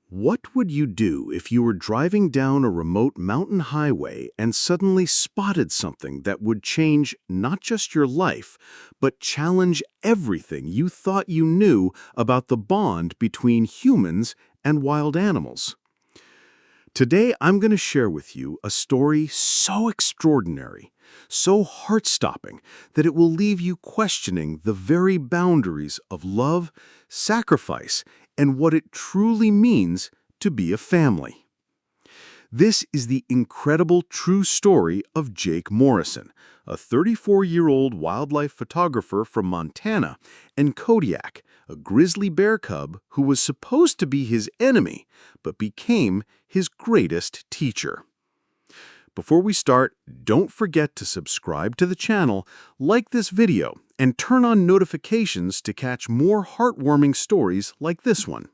What would you do if you were driving down a remote mountain highway and suddenly spotted something that would change not just your life, but challenge everything you thought you knew about the bond between humans and wild animals? Today, I'm going to share with you a story so extraordinary, so heart-stopping, that it will leave you questioning the very boundaries of love, sacrifice, and what it truly means to be a family. This is the incredible true story of Jake Morrison, a 34-year-old wildlife photographer from Montana, and Kodiak, a grizzly bear cub who was supposed to be his enemy, but became his greatest teacher. Before we start, don't forget to subscribe to the channel, like this video, and turn on notifications to catch more heartwarming stories like this one.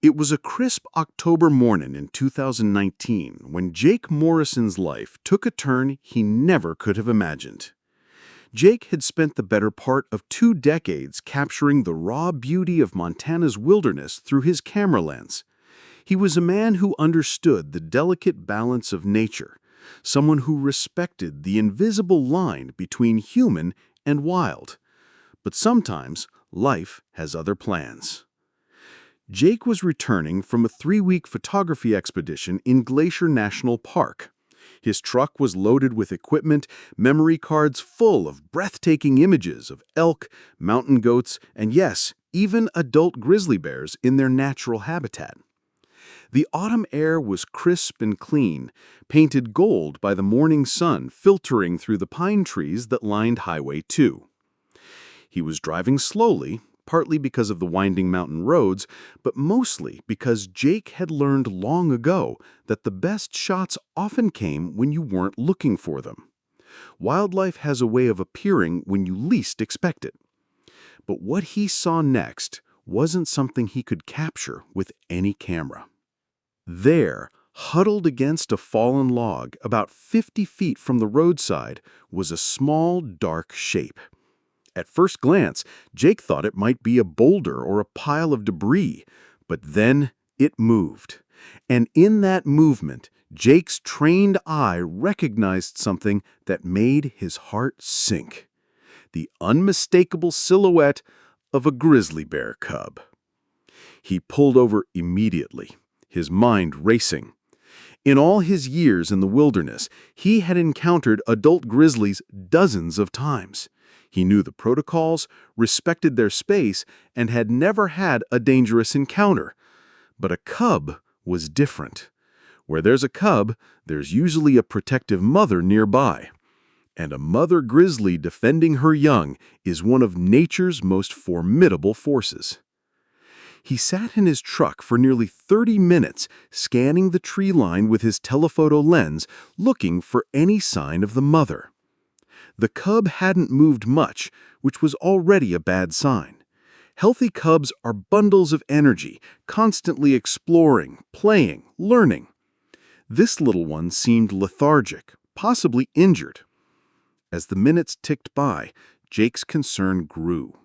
It was a crisp October morning in 2019 when Jake Morrison's life took a turn he never could have imagined. Jake had spent the better part of 2 decades capturing the raw beauty of Montana's wilderness through his camera lens. He was a man who understood the delicate balance of nature, someone who respected the invisible line between human and wild. But sometimes, life has other plans. Jake was returning from a 3-week photography expedition in Glacier National Park. His truck was loaded with equipment, memory cards full of breathtaking images of elk, mountain goats, and yes, even adult grizzly bears in their natural habitat. The autumn air was crisp and clean, painted gold by the morning sun filtering through the pine trees that lined Highway 2. He was driving slowly, partly because of the winding mountain roads, but mostly because Jake had learned long ago that the best shots often came when you weren't looking for them. Wildlife has a way of appearing when you least expect it. But what he saw next wasn't something he could capture with any camera. There, huddled against a fallen log about 50 feet from the roadside, was a small, dark shape. At first glance, Jake thought it might be a boulder or a pile of debris, but then it moved. And in that movement, Jake's trained eye recognized something that made his heart sink: the unmistakable silhouette of a grizzly bear cub. He pulled over immediately, his mind racing. In all his years in the wilderness, he had encountered adult grizzlies dozens of times. He knew the protocols, respected their space, and had never had a dangerous encounter. But a cub was different. Where there's a cub, there's usually a protective mother nearby. And a mother grizzly defending her young is one of nature's most formidable forces. He sat in his truck for nearly 30 minutes, scanning the tree line with his telephoto lens, looking for any sign of the mother. The cub hadn't moved much, which was already a bad sign. Healthy cubs are bundles of energy, constantly exploring, playing, learning. This little one seemed lethargic, possibly injured. As the minutes ticked by, Jake's concern grew.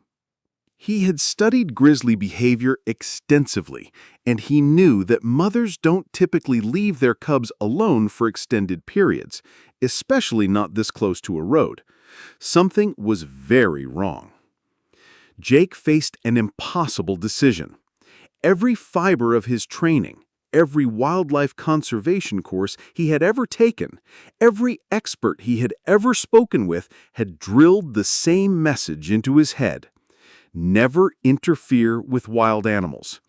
He had studied grizzly behavior extensively, and he knew that mothers don't typically leave their cubs alone for extended periods, especially not this close to a road. Something was very wrong. Jake faced an impossible decision. Every fiber of his training, every wildlife conservation course he had ever taken, every expert he had ever spoken with had drilled the same message into his head: never interfere with wild animals.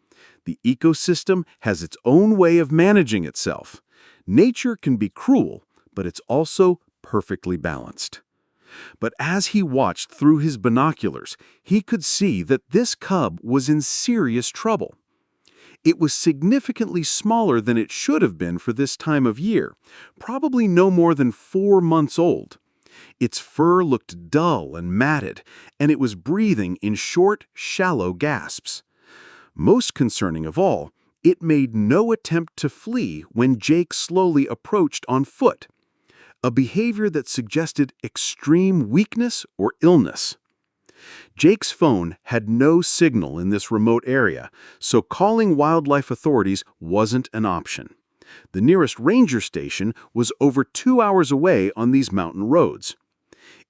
The ecosystem has its own way of managing itself. Nature can be cruel, but it's also perfectly balanced. But as he watched through his binoculars, he could see that this cub was in serious trouble. It was significantly smaller than it should have been for this time of year, probably no more than 4 months old. Its fur looked dull and matted, and it was breathing in short, shallow gasps. Most concerning of all, it made no attempt to flee when Jake slowly approached on foot, a behavior that suggested extreme weakness or illness. Jake's phone had no signal in this remote area, so calling wildlife authorities wasn't an option. The nearest ranger station was over 2 hours away on these mountain roads.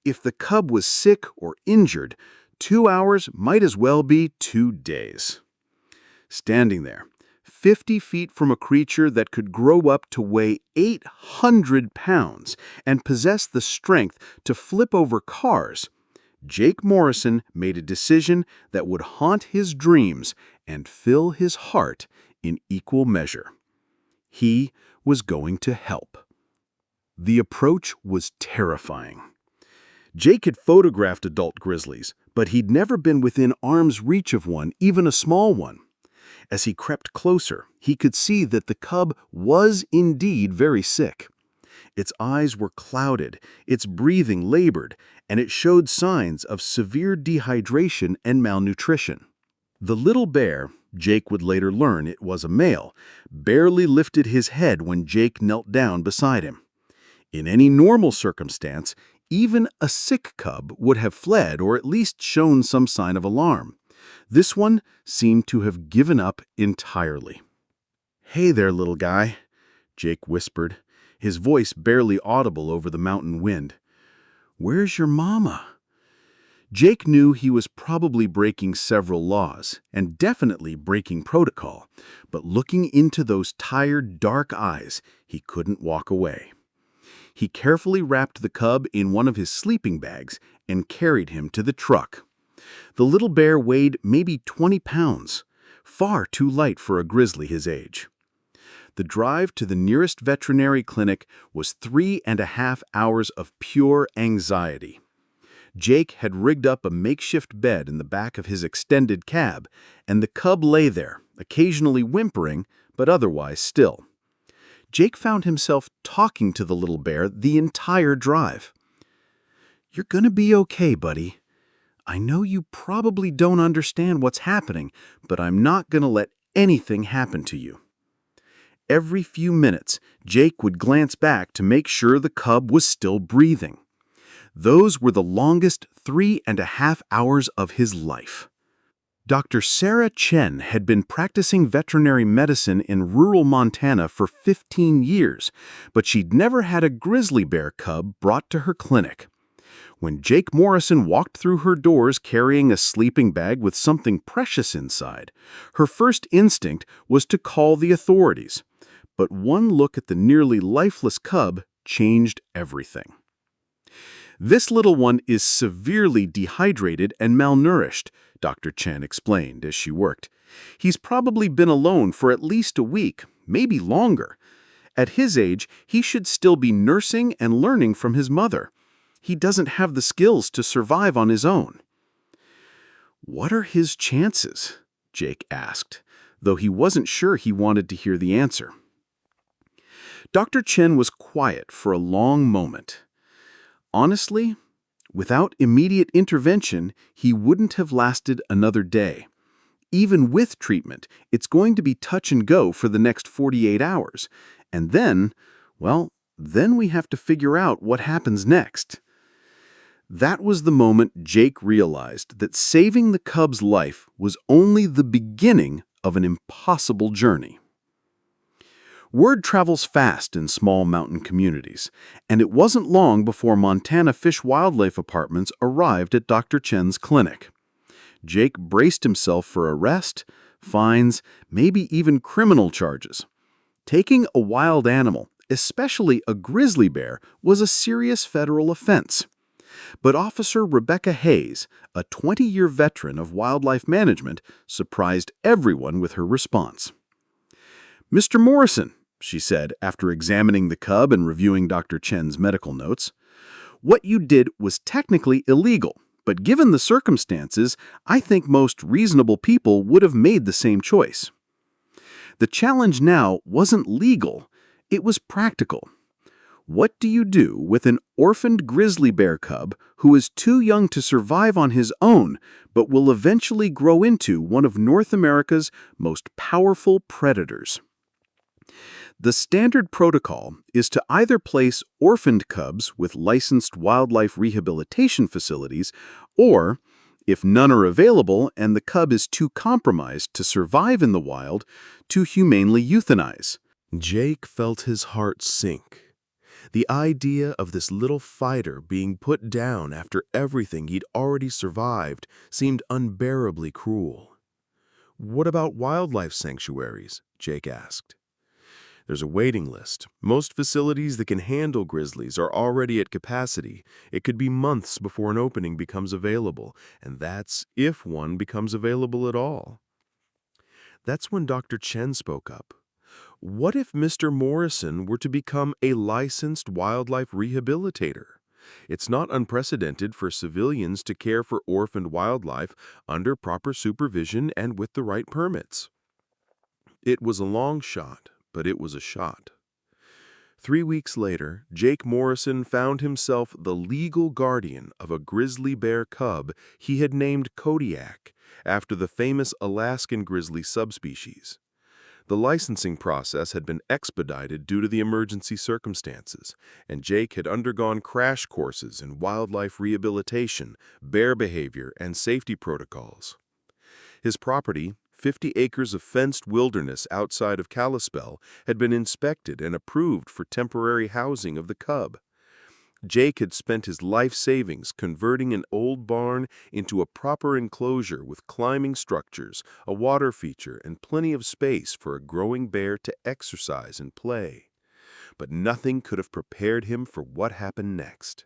If the cub was sick or injured, 2 hours might as well be 2 days. Standing there, 50 feet from a creature that could grow up to weigh 800 pounds and possess the strength to flip over cars, Jake Morrison made a decision that would haunt his dreams and fill his heart in equal measure. He was going to help. The approach was terrifying. Jake had photographed adult grizzlies, but he'd never been within arm's reach of one, even a small one. As he crept closer, he could see that the cub was indeed very sick. Its eyes were clouded, its breathing labored, and it showed signs of severe dehydration and malnutrition. The little bear, Jake would later learn it was a male, barely lifted his head when Jake knelt down beside him. In any normal circumstance, even a sick cub would have fled or at least shown some sign of alarm. This one seemed to have given up entirely. "Hey there, little guy," Jake whispered, his voice barely audible over the mountain wind. "Where's your mama?" Jake knew he was probably breaking several laws, and definitely breaking protocol, but looking into those tired, dark eyes, he couldn't walk away. He carefully wrapped the cub in one of his sleeping bags and carried him to the truck. The little bear weighed maybe 20 pounds, far too light for a grizzly his age. The drive to the nearest veterinary clinic was 3.5 hours of pure anxiety. Jake had rigged up a makeshift bed in the back of his extended cab, and the cub lay there, occasionally whimpering, but otherwise still. Jake found himself talking to the little bear the entire drive. "You're gonna be okay, buddy. I know you probably don't understand what's happening, but I'm not gonna let anything happen to you." Every few minutes, Jake would glance back to make sure the cub was still breathing. Those were the longest 3.5 hours of his life. Dr. Sarah Chen had been practicing veterinary medicine in rural Montana for 15 years, but she'd never had a grizzly bear cub brought to her clinic. When Jake Morrison walked through her doors carrying a sleeping bag with something precious inside, her first instinct was to call the authorities. But one look at the nearly lifeless cub changed everything. "This little one is severely dehydrated and malnourished," Dr. Chen explained as she worked. "He's probably been alone for at least a week, maybe longer. At his age, he should still be nursing and learning from his mother. He doesn't have the skills to survive on his own." "What are his chances?" Jake asked, though he wasn't sure he wanted to hear the answer. Dr. Chen was quiet for a long moment. Honestly, without immediate intervention, he wouldn't have lasted another day. Even with treatment, it's going to be touch and go for the next 48 hours. And then, well, then we have to figure out what happens next. That was the moment Jake realized that saving the cub's life was only the beginning of an impossible journey. Word travels fast in small mountain communities, and it wasn't long before Montana Fish Wildlife Apartments arrived at Dr. Chen's clinic. Jake braced himself for arrest, fines, maybe even criminal charges. Taking a wild animal, especially a grizzly bear, was a serious federal offense. But Officer Rebecca Hayes, a 20-year veteran of wildlife management, surprised everyone with her response. "Mr. Morrison," she said after examining the cub and reviewing Dr. Chen's medical notes, "what you did was technically illegal, but given the circumstances, I think most reasonable people would have made the same choice." The challenge now wasn't legal, it was practical. What do you do with an orphaned grizzly bear cub who is too young to survive on his own, but will eventually grow into one of North America's most powerful predators? The standard protocol is to either place orphaned cubs with licensed wildlife rehabilitation facilities or, If none are available and the cub is too compromised to survive in the wild, to humanely euthanize. Jake felt his heart sink. The idea of this little fighter being put down after everything he'd already survived seemed unbearably cruel. "What about wildlife sanctuaries?" Jake asked. "There's a waiting list. Most facilities that can handle grizzlies are already at capacity. It could be months before an opening becomes available, and that's if one becomes available at all." That's when Dr. Chen spoke up. What if Mr. Morrison were to become a licensed wildlife rehabilitator? It's not unprecedented for civilians to care for orphaned wildlife under proper supervision and with the right permits. It was a long shot, but it was a shot. 3 weeks later, Jake Morrison found himself the legal guardian of a grizzly bear cub he had named Kodiak, after the famous Alaskan grizzly subspecies. The licensing process had been expedited due to the emergency circumstances, and Jake had undergone crash courses in wildlife rehabilitation, bear behavior, and safety protocols. His property, 50 acres of fenced wilderness outside of Kalispell, had been inspected and approved for temporary housing of the cub. Jake had spent his life savings converting an old barn into a proper enclosure with climbing structures, a water feature, and plenty of space for a growing bear to exercise and play. But nothing could have prepared him for what happened next.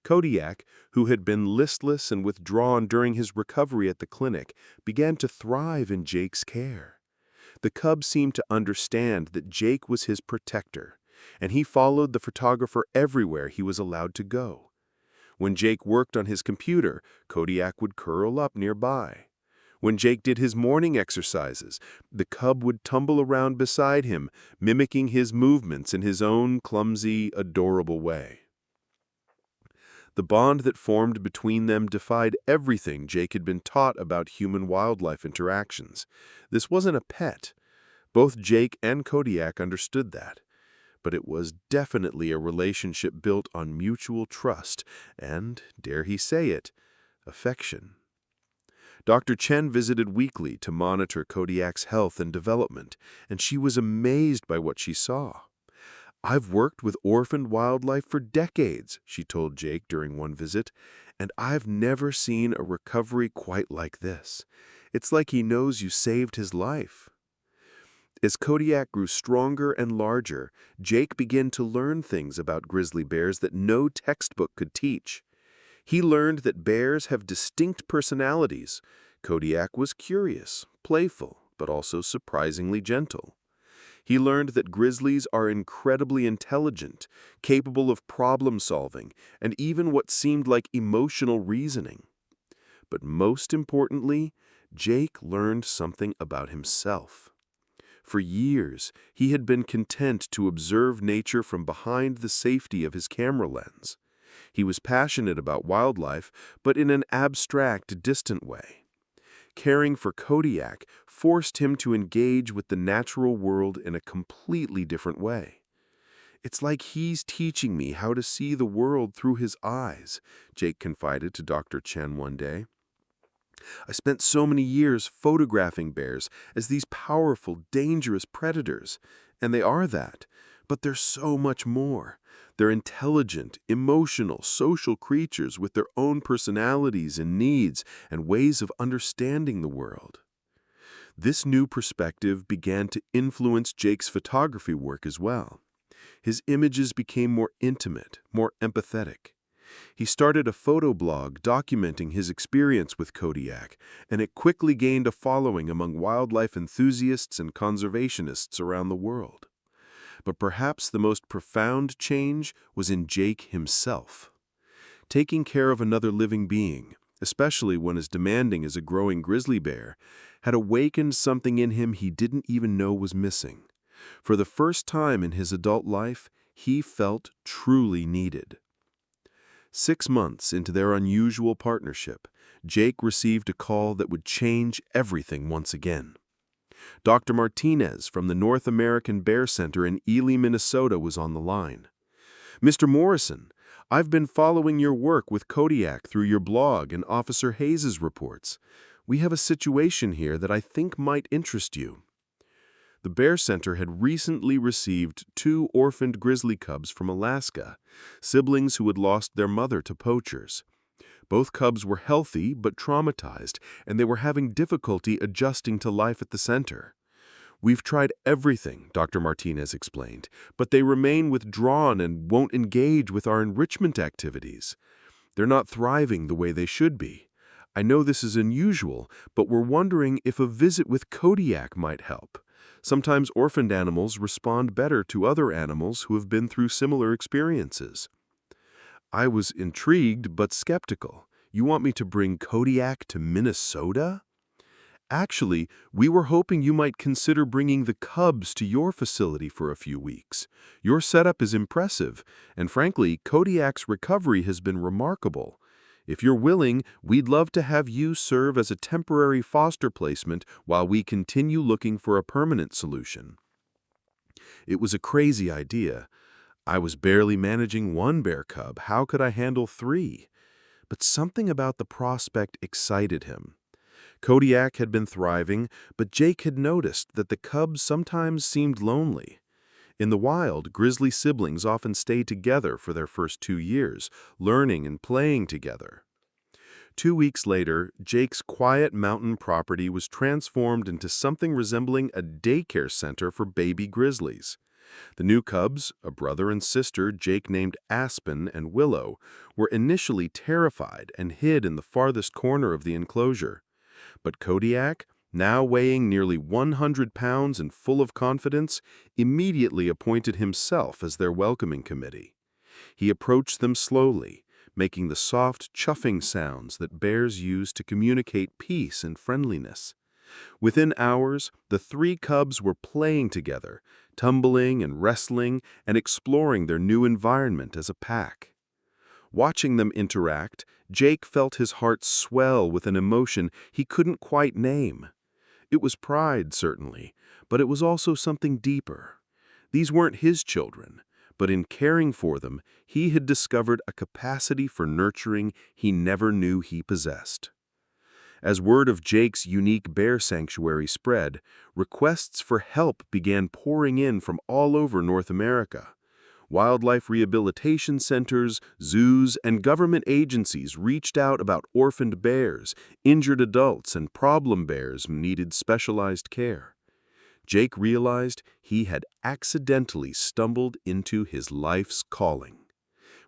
Kodiak, who had been listless and withdrawn during his recovery at the clinic, began to thrive in Jake's care. The cub seemed to understand that Jake was his protector, and he followed the photographer everywhere he was allowed to go. When Jake worked on his computer, Kodiak would curl up nearby. When Jake did his morning exercises, the cub would tumble around beside him, mimicking his movements in his own clumsy, adorable way. The bond that formed between them defied everything Jake had been taught about human-wildlife interactions. This wasn't a pet. Both Jake and Kodiak understood that. But it was definitely a relationship built on mutual trust and, dare he say it, affection. Dr. Chen visited weekly to monitor Kodiak's health and development, and she was amazed by what she saw. "I've worked with orphaned wildlife for decades," she told Jake during one visit, "and I've never seen a recovery quite like this. It's like he knows you saved his life." As Kodiak grew stronger and larger, Jake began to learn things about grizzly bears that no textbook could teach. He learned that bears have distinct personalities. Kodiak was curious, playful, but also surprisingly gentle. He learned that grizzlies are incredibly intelligent, capable of problem-solving, and even what seemed like emotional reasoning. But most importantly, Jake learned something about himself. For years, he had been content to observe nature from behind the safety of his camera lens. He was passionate about wildlife, but in an abstract, distant way. Caring for Kodiak forced him to engage with the natural world in a completely different way. "It's like he's teaching me how to see the world through his eyes," Jake confided to Dr. Chen one day. "I spent so many years photographing bears as these powerful, dangerous predators, and they are that, but they're so much more. They're intelligent, emotional, social creatures with their own personalities and needs and ways of understanding the world." This new perspective began to influence Jake's photography work as well. His images became more intimate, more empathetic. He started a photo blog documenting his experience with Kodiak, and it quickly gained a following among wildlife enthusiasts and conservationists around the world. But perhaps the most profound change was in Jake himself. Taking care of another living being, especially one as demanding as a growing grizzly bear, had awakened something in him he didn't even know was missing. For the first time in his adult life, he felt truly needed. 6 months into their unusual partnership, Jake received a call that would change everything once again. Dr. Martinez from the North American Bear Center in Ely, Minnesota was on the line. Mr. Morrison, I've been following your work with Kodiak through your blog and Officer Hayes's reports. We have a situation here that I think might interest you. The Bear Center had recently received 2 orphaned grizzly cubs from Alaska, siblings who had lost their mother to poachers. Both cubs were healthy but traumatized, and they were having difficulty adjusting to life at the center. "We've tried everything," Dr. Martinez explained, "but they remain withdrawn and won't engage with our enrichment activities. They're not thriving the way they should be. I know this is unusual, but we're wondering if a visit with Kodiak might help. Sometimes orphaned animals respond better to other animals who have been through similar experiences." I was intrigued but skeptical. "You want me to bring Kodiak to Minnesota?" "Actually, we were hoping you might consider bringing the cubs to your facility for a few weeks. Your setup is impressive, and frankly, Kodiak's recovery has been remarkable. If you're willing, we'd love to have you serve as a temporary foster placement while we continue looking for a permanent solution." It was a crazy idea. I was barely managing 1 bear cub. How could I handle 3? But something about the prospect excited him. Kodiak had been thriving, but Jake had noticed that the cubs sometimes seemed lonely. In the wild, grizzly siblings often stay together for their first 2 years, learning and playing together. 2 weeks later, Jake's quiet mountain property was transformed into something resembling a daycare center for baby grizzlies. The new cubs, a brother and sister Jake named Aspen and Willow, were initially terrified and hid in the farthest corner of the enclosure. But Kodiak, now weighing nearly 100 pounds and full of confidence, immediately appointed himself as their welcoming committee. He approached them slowly, making the soft chuffing sounds that bears use to communicate peace and friendliness. Within hours, the 3 cubs were playing together, tumbling and wrestling and exploring their new environment as a pack. Watching them interact, Jake felt his heart swell with an emotion he couldn't quite name. It was pride, certainly, but it was also something deeper. These weren't his children, but in caring for them, he had discovered a capacity for nurturing he never knew he possessed. As word of Jake's unique bear sanctuary spread, requests for help began pouring in from all over North America. Wildlife rehabilitation centers, zoos, and government agencies reached out about orphaned bears, injured adults, and problem bears who needed specialized care. Jake realized he had accidentally stumbled into his life's calling.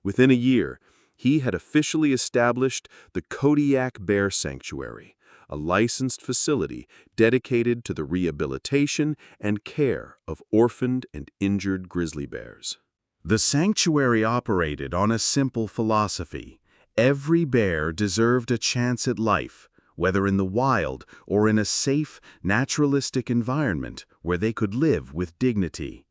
Within a year, he had officially established the Kodiak Bear Sanctuary, a licensed facility dedicated to the rehabilitation and care of orphaned and injured grizzly bears. The sanctuary operated on a simple philosophy. Every bear deserved a chance at life, whether in the wild or in a safe, naturalistic environment where they could live with dignity.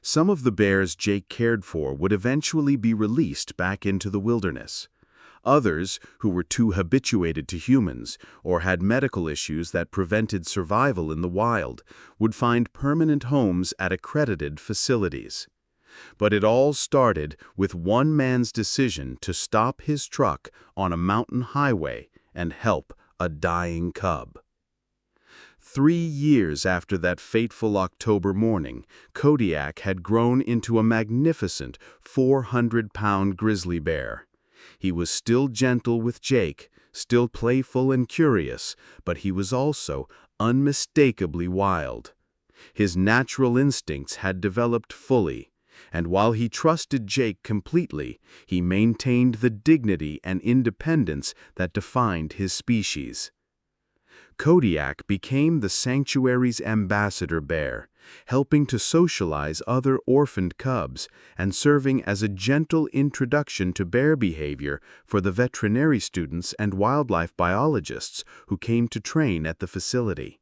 Some of the bears Jake cared for would eventually be released back into the wilderness. Others, who were too habituated to humans or had medical issues that prevented survival in the wild, would find permanent homes at accredited facilities. But it all started with one man's decision to stop his truck on a mountain highway and help a dying cub. 3 years after that fateful October morning, Kodiak had grown into a magnificent 400-pound grizzly bear. He was still gentle with Jake, still playful and curious, but he was also unmistakably wild. His natural instincts had developed fully, and while he trusted Jake completely, he maintained the dignity and independence that defined his species. Kodiak became the sanctuary's ambassador bear, helping to socialize other orphaned cubs and serving as a gentle introduction to bear behavior for the veterinary students and wildlife biologists who came to train at the facility.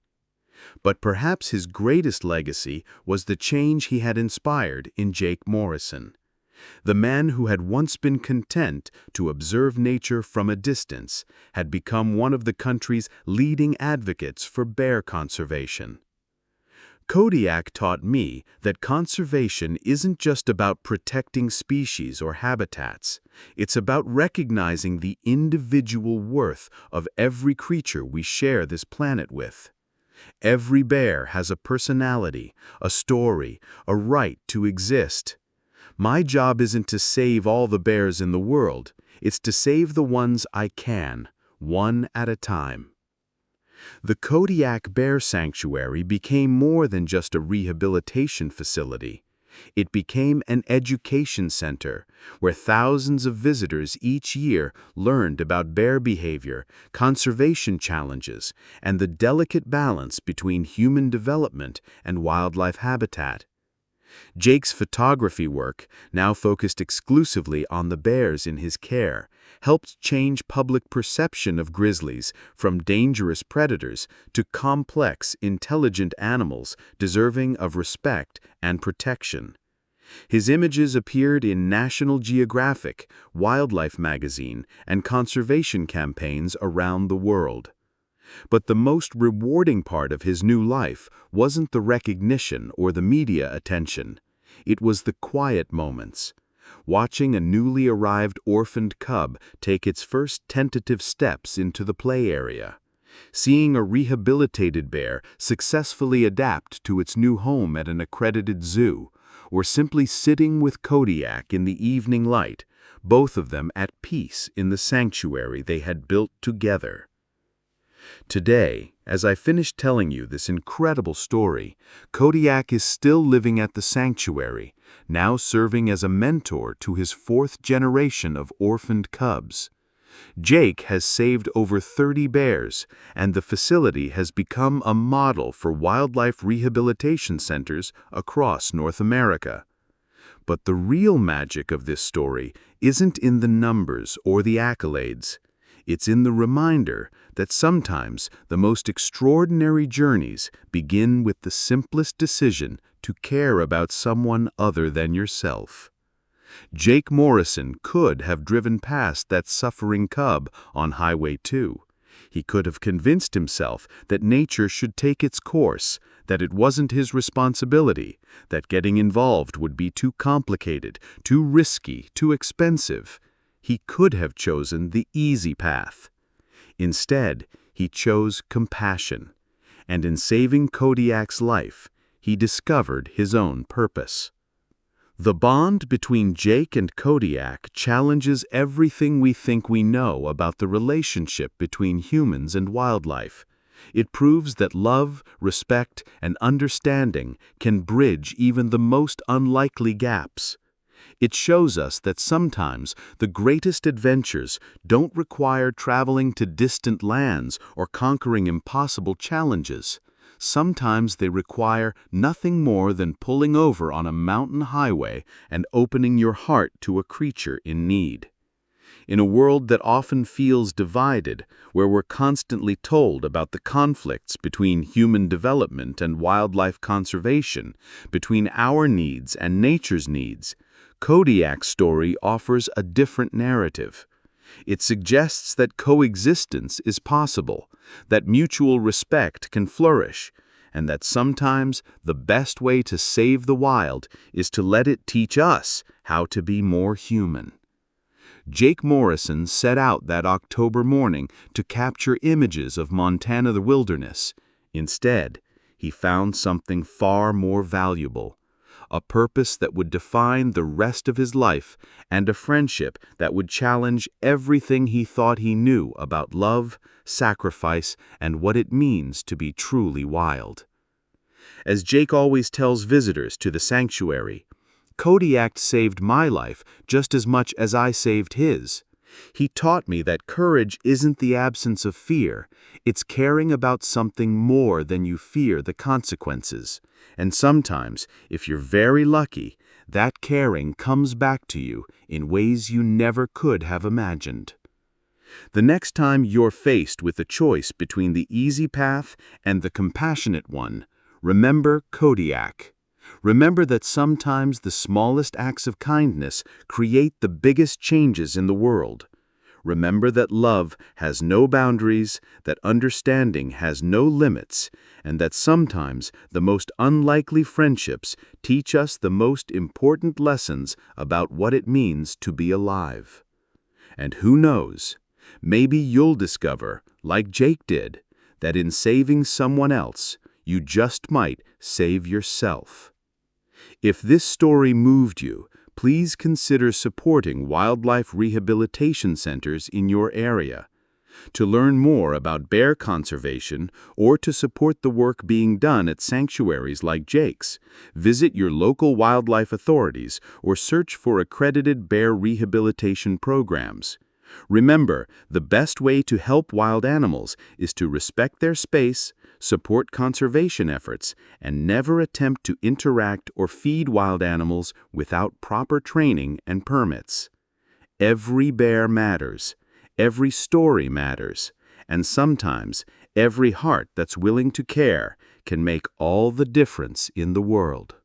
But perhaps his greatest legacy was the change he had inspired in Jake Morrison. The man who had once been content to observe nature from a distance had become one of the country's leading advocates for bear conservation. Kodiak taught me that conservation isn't just about protecting species or habitats. It's about recognizing the individual worth of every creature we share this planet with. Every bear has a personality, a story, a right to exist. My job isn't to save all the bears in the world, it's to save the ones I can, one at a time. The Kodiak Bear Sanctuary became more than just a rehabilitation facility. It became an education center where thousands of visitors each year learned about bear behavior, conservation challenges, and the delicate balance between human development and wildlife habitat. Jake's photography work, now focused exclusively on the bears in his care, helped change public perception of grizzlies from dangerous predators to complex, intelligent animals deserving of respect and protection. His images appeared in National Geographic, Wildlife magazine, and conservation campaigns around the world. But the most rewarding part of his new life wasn't the recognition or the media attention. It was the quiet moments. Watching a newly arrived orphaned cub take its first tentative steps into the play area. Seeing a rehabilitated bear successfully adapt to its new home at an accredited zoo, or simply sitting with Kodiak in the evening light, both of them at peace in the sanctuary they had built together. Today, as I finish telling you this incredible story, Kodiak is still living at the sanctuary, now serving as a mentor to his fourth generation of orphaned cubs. Jake has saved over 30 bears, and the facility has become a model for wildlife rehabilitation centers across North America. But the real magic of this story isn't in the numbers or the accolades. It's in the reminder that sometimes the most extraordinary journeys begin with the simplest decision to care about someone other than yourself. Jake Morrison could have driven past that suffering cub on Highway 2. He could have convinced himself that nature should take its course, that it wasn't his responsibility, that getting involved would be too complicated, too risky, too expensive. He could have chosen the easy path. Instead, he chose compassion, and in saving Kodiak's life, he discovered his own purpose. The bond between Jake and Kodiak challenges everything we think we know about the relationship between humans and wildlife. It proves that love, respect, and understanding can bridge even the most unlikely gaps. It shows us that sometimes the greatest adventures don't require traveling to distant lands or conquering impossible challenges. Sometimes they require nothing more than pulling over on a mountain highway and opening your heart to a creature in need. In a world that often feels divided, where we're constantly told about the conflicts between human development and wildlife conservation, between our needs and nature's needs, Kodiak's story offers a different narrative. It suggests that coexistence is possible, that mutual respect can flourish, and that sometimes the best way to save the wild is to let it teach us how to be more human. Jake Morrison set out that October morning to capture images of Montana the wilderness. Instead, he found something far more valuable. A purpose that would define the rest of his life, and a friendship that would challenge everything he thought he knew about love, sacrifice, and what it means to be truly wild. As Jake always tells visitors to the sanctuary, Kodiak saved my life just as much as I saved his. He taught me that courage isn't the absence of fear, it's caring about something more than you fear the consequences. And sometimes, if you're very lucky, that caring comes back to you in ways you never could have imagined. The next time you're faced with a choice between the easy path and the compassionate one, remember Kodiak. Remember that sometimes the smallest acts of kindness create the biggest changes in the world. Remember that love has no boundaries, that understanding has no limits, and that sometimes the most unlikely friendships teach us the most important lessons about what it means to be alive. And who knows, maybe you'll discover, like Jake did, that in saving someone else, you just might save yourself. If this story moved you, please consider supporting wildlife rehabilitation centers in your area. To learn more about bear conservation or to support the work being done at sanctuaries like Jake's, visit your local wildlife authorities or search for accredited bear rehabilitation programs. Remember, the best way to help wild animals is to respect their space, support conservation efforts, and never attempt to interact or feed wild animals without proper training and permits. Every bear matters, every story matters, and sometimes every heart that's willing to care can make all the difference in the world.